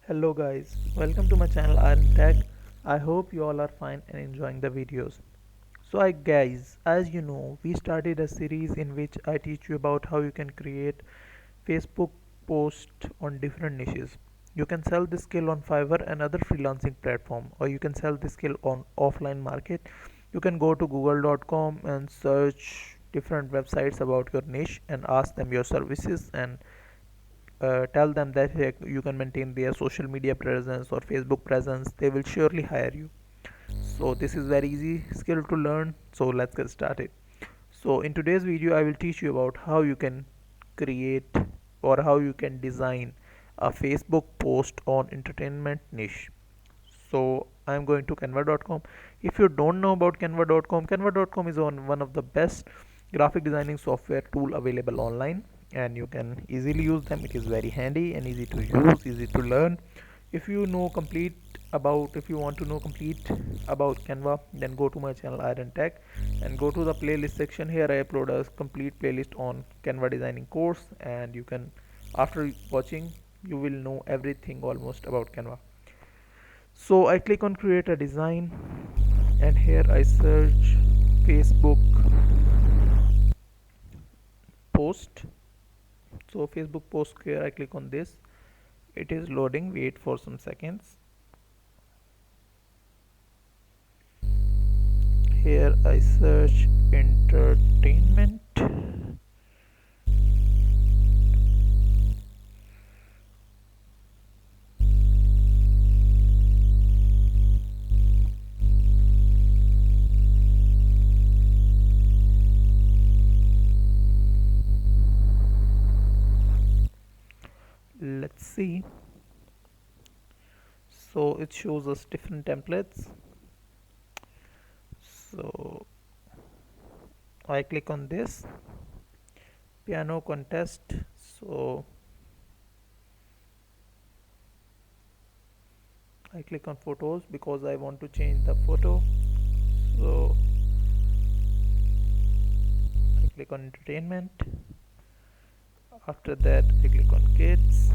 Hello guys, welcome to my channel Iron Tech. I hope you all are fine and enjoying the videos. Guys, as you know, we started a series in which I teach you about how you can create Facebook posts on different niches. You can sell this skill on Fiverr and other freelancing platform, or you can sell this skill on offline market. You can go to google.com and search different websites about your niche and ask them your services and tell them that you can maintain their social media presence or Facebook presence. They will surely hire you. So this is very easy skill to learn, so let's get started. So in today's video I will teach you about how you can create or how you can design a Facebook post on entertainment niche. So I'm going to canva.com. If you don't know about canva.com is one of the best graphic designing software tool available online, and you can easily use them. It is very handy and easy to use, easy to learn. If you want to know complete about Canva, then go to my channel Iron Tech and go to the playlist section. Here I upload a complete playlist on Canva designing course, and you can, after watching, you will know everything almost about Canva. So I click on create a design, and here I search Facebook post. So Facebook post, here I click on this. It is loading, wait for some seconds. Here I search entertainment. Let's see. So it shows us different templates. So I click on this piano contest. So I click on photos because I want to change the photo. So I click on entertainment. After that I click on kids.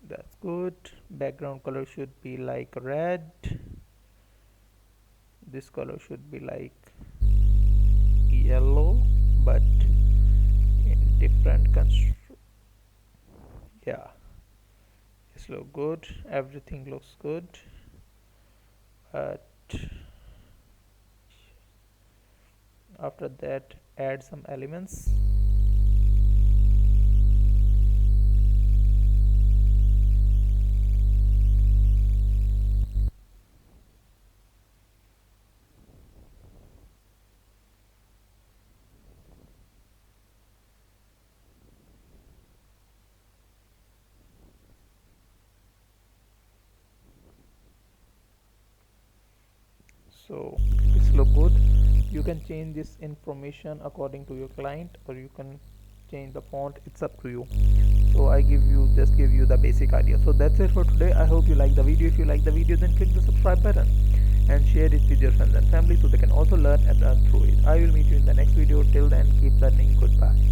That's good. Background color should be like red. This color should be like yellow, but in different yeah, this look good. Everything looks good, but after that add some elements. So this look good. You can change this information according to your client, or you can change the font. It's up to you. So I just give you the basic idea. So that's it for today. I hope you like the video. If you like the video, then click the subscribe button and share it with your friends and family so they can also learn and learn through it. I will meet you in the next video. Till then, keep learning. Goodbye.